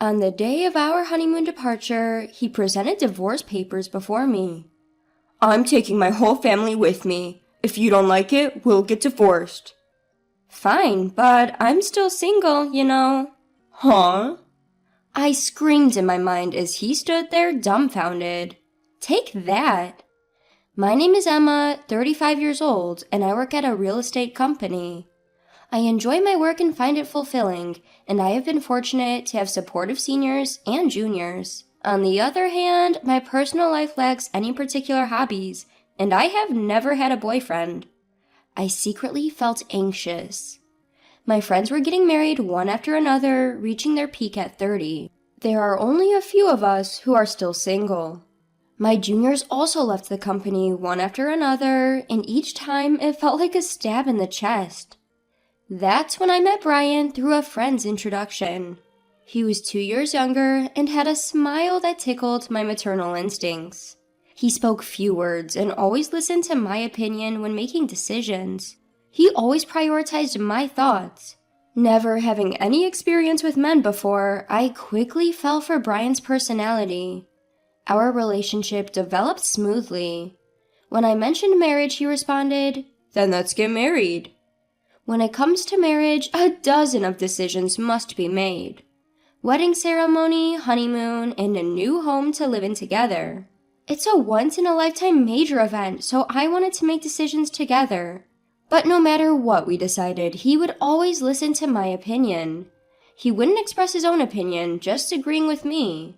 On the day of our honeymoon departure, he presented divorce papers before me. I'm taking my whole family with me. If you don't like it, we'll get divorced. Fine, but I'm still single, you know. Huh? I screamed in my mind as he stood there dumbfounded. Take that! My name is Emma, 35 years old, and I work at a real estate company. I enjoy my work and find it fulfilling, and I have been fortunate to have supportive seniors and juniors. On the other hand, my personal life lacks any particular hobbies, and I have never had a boyfriend. I secretly felt anxious. My friends were getting married one after another, reaching their peak at 30. There are only a few of us who are still single. My juniors also left the company one after another, and each time it felt like a stab in the chest. That's when I met Brian through a friend's introduction. He was 2 years younger and had a smile that tickled my maternal instincts. He spoke few words and always listened to my opinion when making decisions. He always prioritized my thoughts. Never having any experience with men before, I quickly fell for Brian's personality. Our relationship developed smoothly. When I mentioned marriage, he responded, "Then let's get married." When it comes to marriage, a dozen of decisions must be made. Wedding ceremony, honeymoon, and a new home to live in together. It's a once-in-a-lifetime major event, so I wanted to make decisions together. But no matter what we decided, he would always listen to my opinion. He wouldn't express his own opinion, just agreeing with me.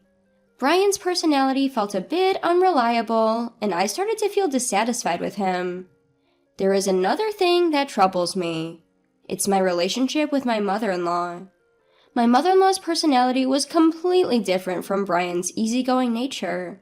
Brian's personality felt a bit unreliable, and I started to feel dissatisfied with him. There is another thing that troubles me. It's my relationship with my mother-in-law. My mother-in-law's personality was completely different from Brian's easygoing nature.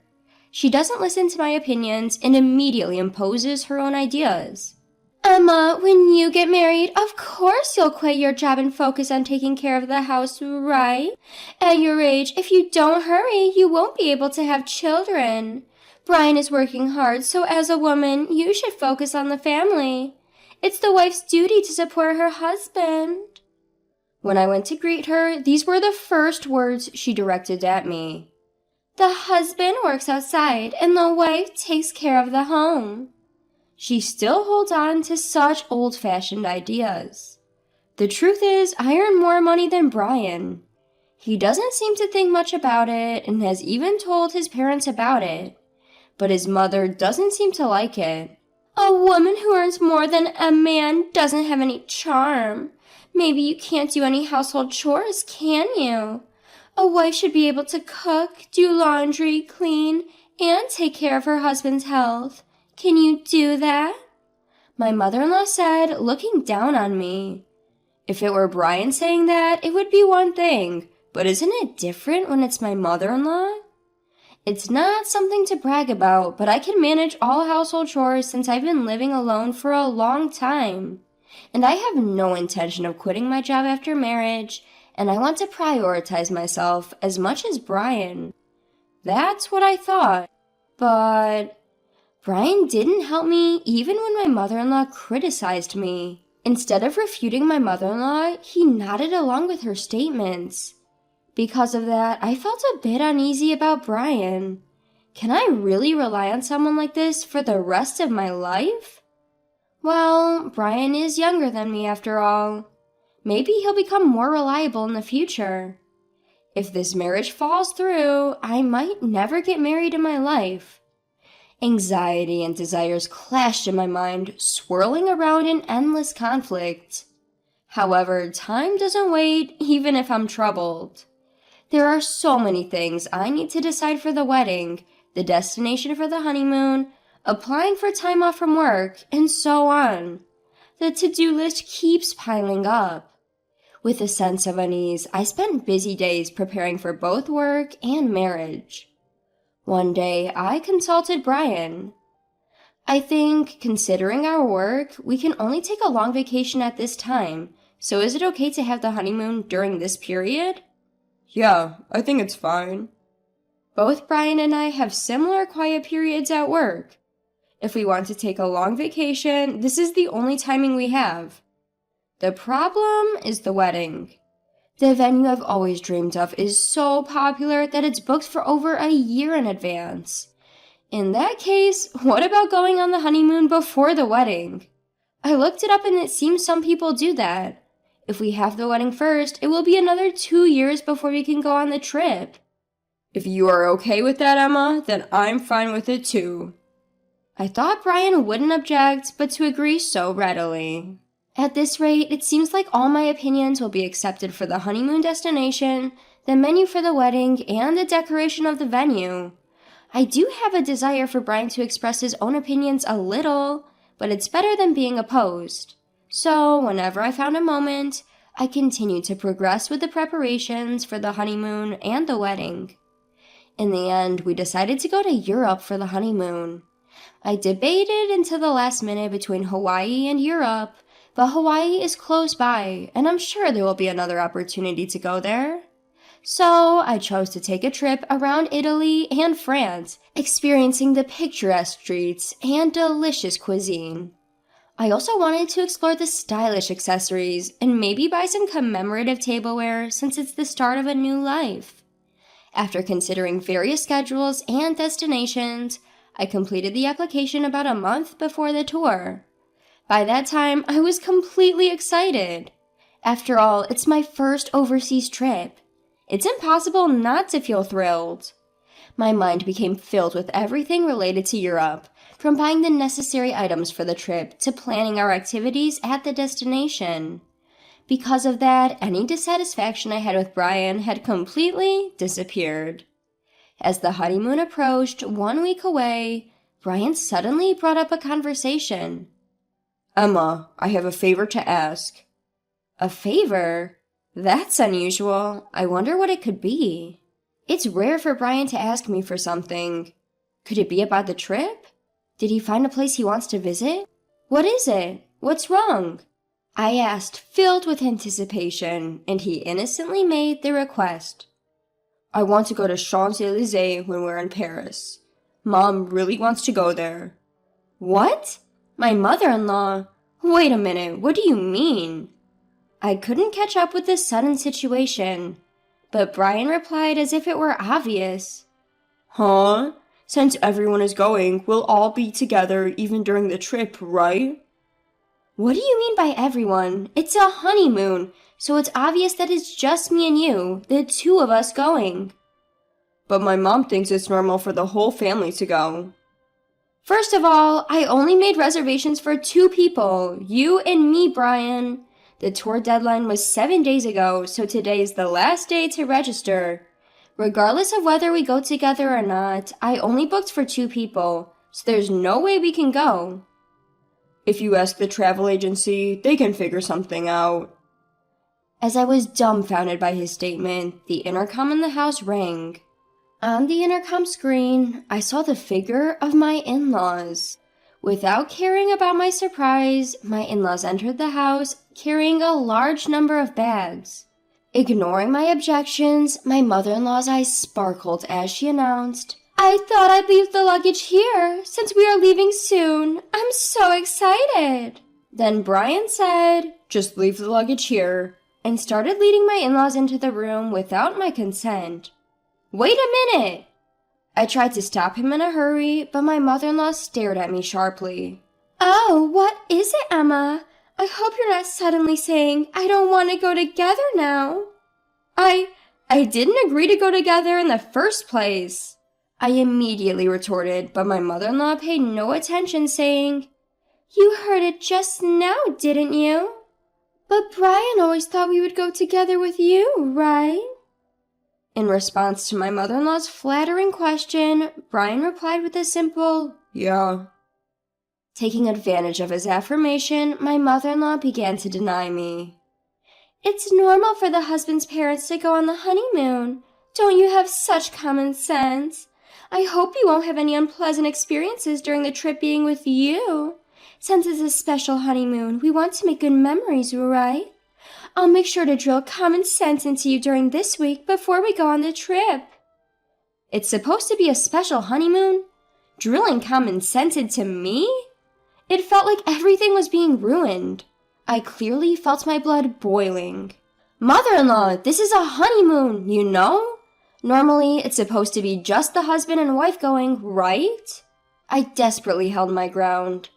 She doesn't listen to my opinions and immediately imposes her own ideas. Emma, when you get married, of course you'll quit your job and focus on taking care of the house, right? At your age, if you don't hurry, you won't be able to have children. Brian is working hard, so as a woman, you should focus on the family. It's the wife's duty to support her husband. When I went to greet her, these were the first words she directed at me. The husband works outside, and the wife takes care of the home. She still holds on to such old-fashioned ideas. The truth is, I earn more money than Brian. He doesn't seem to think much about it, and has even told his parents about it. But his mother doesn't seem to like it. A woman who earns more than a man doesn't have any charm. Maybe you can't do any household chores, can you? A wife should be able to cook, do laundry, clean, and take care of her husband's health. Can you do that? My mother-in-law said, looking down on me. If it were Brian saying that, it would be one thing, but isn't it different when it's my mother-in-law? It's not something to brag about, but I can manage all household chores since I've been living alone for a long time. And I have no intention of quitting my job after marriage, and I want to prioritize myself as much as Brian. That's what I thought. But Brian didn't help me even when my mother-in-law criticized me. Instead of refuting my mother-in-law, he nodded along with her statements. Because of that, I felt a bit uneasy about Brian. Can I really rely on someone like this for the rest of my life? Well, Brian is younger than me after all. Maybe he'll become more reliable in the future. If this marriage falls through, I might never get married in my life. Anxiety and desires clashed in my mind, swirling around in endless conflict. However, time doesn't wait, even if I'm troubled. There are so many things I need to decide for the wedding, the destination for the honeymoon, applying for time off from work, and so on. The to-do list keeps piling up. With a sense of unease, I spent busy days preparing for both work and marriage. One day, I consulted Brian. I think, considering our work, we can only take a long vacation at this time, so is it okay to have the honeymoon during this period? Yeah, I think it's fine. Both Brian and I have similar quiet periods at work. If we want to take a long vacation, this is the only timing we have. The problem is the wedding. The venue I've always dreamed of is so popular that it's booked for over a year in advance. In that case, what about going on the honeymoon before the wedding? I looked it up and it seems some people do that. If we have the wedding first, it will be another 2 years before we can go on the trip. If you are okay with that, Emma, then I'm fine with it too. I thought Brian wouldn't object, but to agree so readily. At this rate, it seems like all my opinions will be accepted for the honeymoon destination, the menu for the wedding, and the decoration of the venue. I do have a desire for Brian to express his own opinions a little, but it's better than being opposed. So, whenever I found a moment, I continued to progress with the preparations for the honeymoon and the wedding. In the end, we decided to go to Europe for the honeymoon. I debated until the last minute between Hawaii and Europe, but Hawaii is close by, and I'm sure there will be another opportunity to go there. So, I chose to take a trip around Italy and France, experiencing the picturesque streets and delicious cuisine. I also wanted to explore the stylish accessories and maybe buy some commemorative tableware since it's the start of a new life. After considering various schedules and destinations, I completed the application about a month before the tour. By that time, I was completely excited. After all, it's my first overseas trip. It's impossible not to feel thrilled. My mind became filled with everything related to Europe, from buying the necessary items for the trip to planning our activities at the destination. Because of that, any dissatisfaction I had with Brian had completely disappeared. As the honeymoon approached 1 week away, Brian suddenly brought up a conversation. Emma, I have a favor to ask. A favor? That's unusual. I wonder what it could be. It's rare for Brian to ask me for something. Could it be about the trip? Did he find a place he wants to visit? What is it? What's wrong? I asked, filled with anticipation, and he innocently made the request. I want to go to Champs-Élysées when we're in Paris. Mom really wants to go there. What? My mother-in-law? Wait a minute, what do you mean? I couldn't catch up with this sudden situation, but Brian replied as if it were obvious. Huh? Since everyone is going, we'll all be together even during the trip, right? What do you mean by everyone? It's a honeymoon, so it's obvious that it's just me and you, the two of us going. But my mom thinks it's normal for the whole family to go. First of all, I only made reservations for 2 people, you and me, Brian. The tour deadline was 7 days ago, so today is the last day to register. Regardless of whether we go together or not, I only booked for 2 people, so there's no way we can go. If you ask the travel agency, they can figure something out. As I was dumbfounded by his statement, the intercom in the house rang. On the intercom screen, I saw the figure of my in-laws. Without caring about my surprise, my in-laws entered the house carrying a large number of bags. Ignoring my objections, my mother-in-law's eyes sparkled as she announced, I thought I'd leave the luggage here, since we are leaving soon. I'm so excited. Then Brian said, Just leave the luggage here, and started leading my in-laws into the room without my consent. Wait a minute! I tried to stop him in a hurry, but my mother-in-law stared at me sharply. Oh, what is it, Emma? I hope you're not suddenly saying, I don't want to go together now. I didn't agree to go together in the first place. I immediately retorted, but my mother-in-law paid no attention, saying, You heard it just now, didn't you? But Brian always thought we would go together with you, right? In response to my mother-in-law's flattering question, Brian replied with a simple, Yeah. Taking advantage of his affirmation, my mother-in-law began to deny me. It's normal for the husband's parents to go on the honeymoon. Don't you have such common sense? I hope you won't have any unpleasant experiences during the trip being with you. Since it's a special honeymoon, we want to make good memories, right? I'll make sure to drill common sense into you during this week before we go on the trip. It's supposed to be a special honeymoon? Drilling common sense into me? It felt like everything was being ruined. I clearly felt my blood boiling. Mother-in-law, this is a honeymoon, you know? Normally, it's supposed to be just the husband and wife going, right? I desperately held my ground.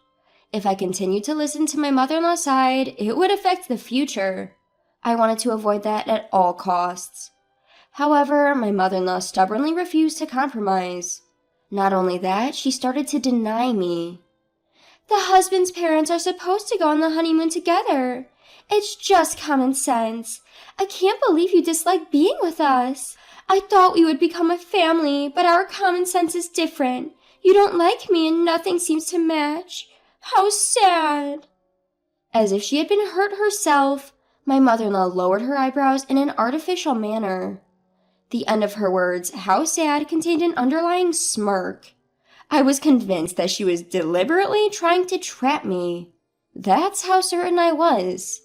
If I continued to listen to my mother-in-law's side, it would affect the future. I wanted to avoid that at all costs. However, my mother-in-law stubbornly refused to compromise. Not only that, she started to deny me. The husband's parents are supposed to go on the honeymoon together. It's just common sense. I can't believe you dislike being with us. I thought we would become a family, but our common sense is different. You don't like me and nothing seems to match. How sad. As if she had been hurt herself, my mother-in-law lowered her eyebrows in an artificial manner. The end of her words, how sad, contained an underlying smirk. I was convinced that she was deliberately trying to trap me. That's how certain I was.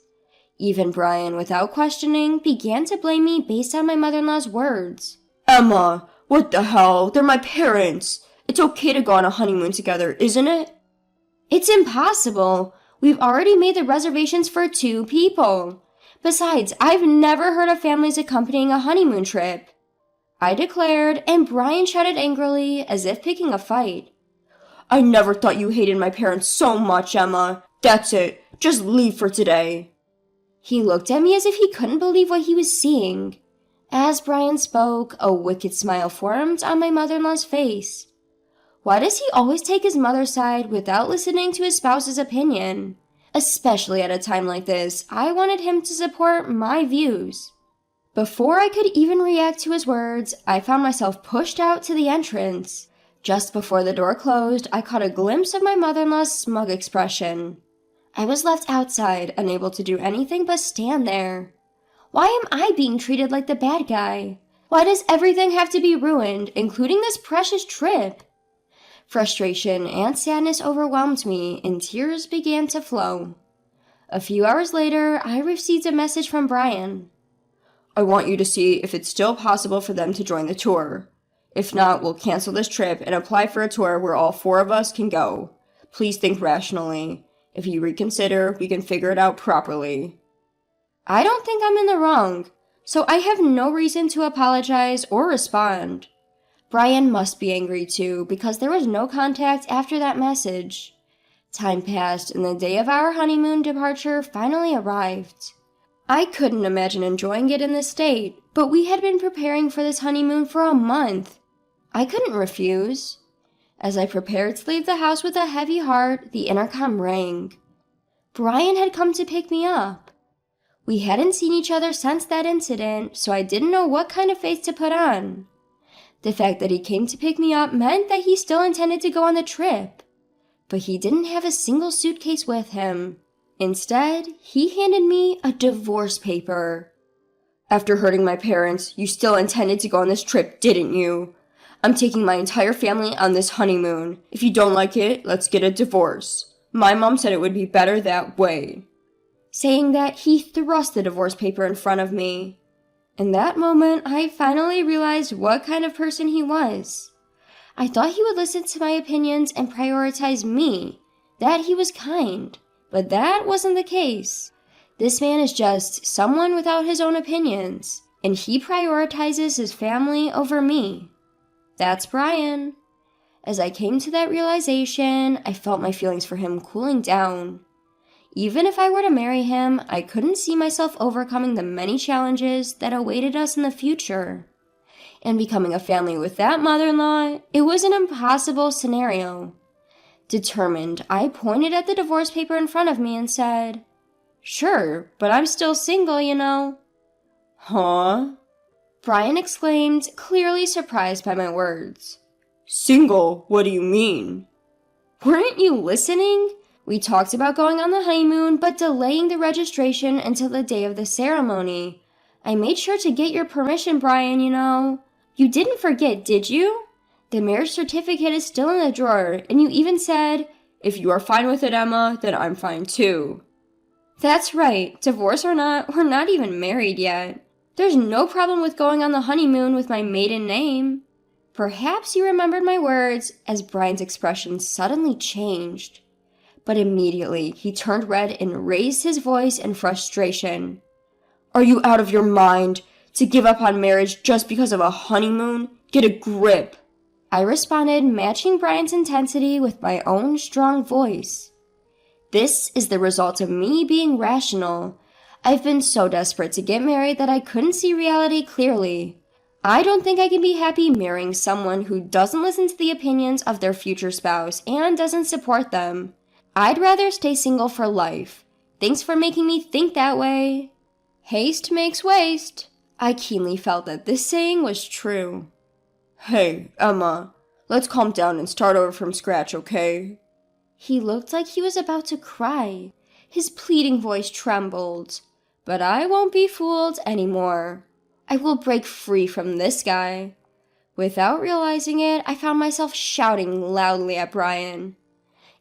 Even Brian, without questioning, began to blame me based on my mother-in-law's words. Emma, what the hell? They're my parents. It's okay to go on a honeymoon together, isn't it? It's impossible. We've already made the reservations for 2 people. Besides, I've never heard of families accompanying a honeymoon trip. I declared, and Brian shouted angrily, as if picking a fight. I never thought you hated my parents so much, Emma. That's it. Just leave for today. He looked at me as if he couldn't believe what he was seeing. As Brian spoke, a wicked smile formed on my mother-in-law's face. Why does he always take his mother's side without listening to his spouse's opinion? Especially at a time like this, I wanted him to support my views. Before I could even react to his words, I found myself pushed out to the entrance. Just before the door closed, I caught a glimpse of my mother-in-law's smug expression. I was left outside, unable to do anything but stand there. Why am I being treated like the bad guy? Why does everything have to be ruined, including this precious trip? Frustration and sadness overwhelmed me, and tears began to flow. A few hours later, I received a message from Brian. I want you to see if it's still possible for them to join the tour. If not, we'll cancel this trip and apply for a tour where all 4 of us can go. Please think rationally. If you reconsider, we can figure it out properly. I don't think I'm in the wrong, so I have no reason to apologize or respond. Brian must be angry too, because there was no contact after that message. Time passed, and the day of our honeymoon departure finally arrived. I couldn't imagine enjoying it in this state, but we had been preparing for this honeymoon for a month. I couldn't refuse. As I prepared to leave the house with a heavy heart, the intercom rang. Brian had come to pick me up. We hadn't seen each other since that incident, so I didn't know what kind of face to put on. The fact that he came to pick me up meant that he still intended to go on the trip. But he didn't have a single suitcase with him. Instead, he handed me a divorce paper. After hurting my parents, you still intended to go on this trip, didn't you? I'm taking my entire family on this honeymoon. If you don't like it, let's get a divorce. My mom said it would be better that way. Saying that, he thrust the divorce paper in front of me. In that moment, I finally realized what kind of person he was. I thought he would listen to my opinions and prioritize me, that he was kind, but that wasn't the case. This man is just someone without his own opinions, and he prioritizes his family over me. That's Brian. As I came to that realization, I felt my feelings for him cooling down. Even if I were to marry him, I couldn't see myself overcoming the many challenges that awaited us in the future. And becoming a family with that mother-in-law, it was an impossible scenario. Determined, I pointed at the divorce paper in front of me and said, "Sure, but I'm still single, you know." Huh? Brian exclaimed, clearly surprised by my words. Single? What do you mean? Weren't you listening? We talked about going on the honeymoon, but delaying the registration until the day of the ceremony. I made sure to get your permission, Brian, you know. You didn't forget, did you? The marriage certificate is still in the drawer, and you even said, "If you are fine with it, Emma, then I'm fine too." That's right. Divorce or not, we're not even married yet. There's no problem with going on the honeymoon with my maiden name. Perhaps you remembered my words as Brian's expression suddenly changed. But immediately he turned red and raised his voice in frustration. Are you out of your mind? To give up on marriage just because of a honeymoon? Get a grip. I responded, matching Brian's intensity with my own strong voice. This is the result of me being rational. I've been so desperate to get married that I couldn't see reality clearly. I don't think I can be happy marrying someone who doesn't listen to the opinions of their future spouse and doesn't support them. I'd rather stay single for life. Thanks for making me think that way. Haste makes waste. I keenly felt that this saying was true. Hey, Emma, let's calm down and start over from scratch, okay? He looked like he was about to cry. His pleading voice trembled. But I won't be fooled anymore. I will break free from this guy. Without realizing it, I found myself shouting loudly at Brian.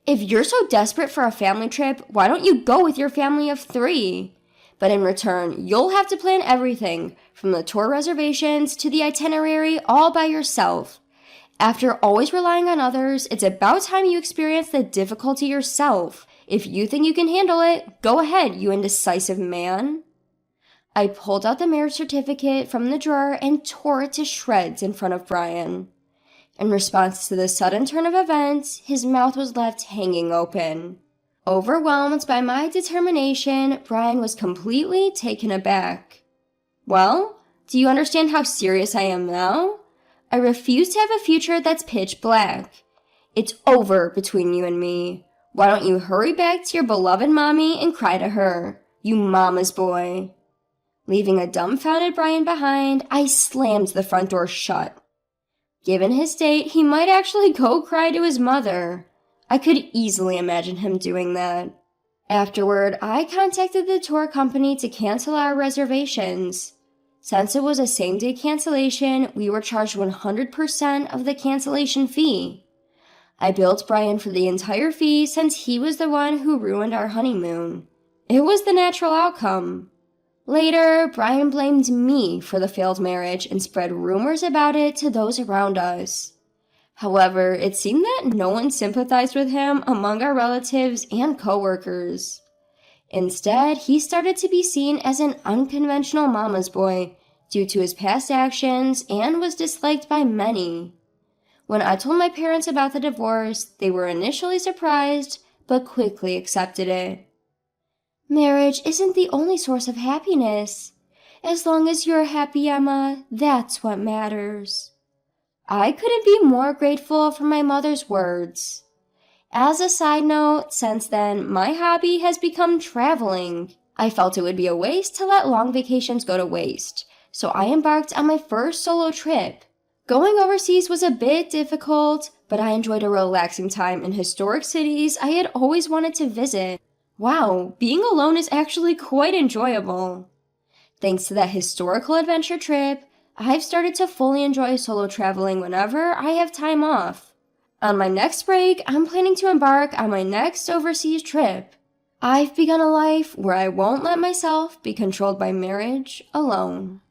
If you're so desperate for a family trip, why don't you go with your family of 3? But in return, you'll have to plan everything, from the tour reservations to the itinerary, all by yourself. After always relying on others, it's about time you experience the difficulty yourself. If you think you can handle it, go ahead, you indecisive man. I pulled out the marriage certificate from the drawer and tore it to shreds in front of Brian. In response to this sudden turn of events, his mouth was left hanging open. Overwhelmed by my determination, Brian was completely taken aback. Well, do you understand how serious I am now? I refuse to have a future that's pitch black. It's over between you and me. Why don't you hurry back to your beloved mommy and cry to her, you mama's boy? Leaving a dumbfounded Brian behind, I slammed the front door shut. Given his state, he might actually go cry to his mother. I could easily imagine him doing that. Afterward, I contacted the tour company to cancel our reservations. Since it was a same-day cancellation, we were charged 100% of the cancellation fee. I billed Brian for the entire fee since he was the one who ruined our honeymoon. It was the natural outcome. Later, Brian blamed me for the failed marriage and spread rumors about it to those around us. However, it seemed that no one sympathized with him among our relatives and coworkers. Instead, he started to be seen as an unconventional mama's boy due to his past actions and was disliked by many. When I told my parents about the divorce, they were initially surprised, but quickly accepted it. Marriage isn't the only source of happiness. As long as you're happy, Emma, that's what matters. I couldn't be more grateful for my mother's words. As a side note, since then, my hobby has become traveling. I felt it would be a waste to let long vacations go to waste, so I embarked on my first solo trip. Going overseas was a bit difficult, but I enjoyed a relaxing time in historic cities I had always wanted to visit. Wow, being alone is actually quite enjoyable. Thanks to that historical adventure trip, I've started to fully enjoy solo traveling whenever I have time off. On my next break, I'm planning to embark on my next overseas trip. I've begun a life where I won't let myself be controlled by marriage alone.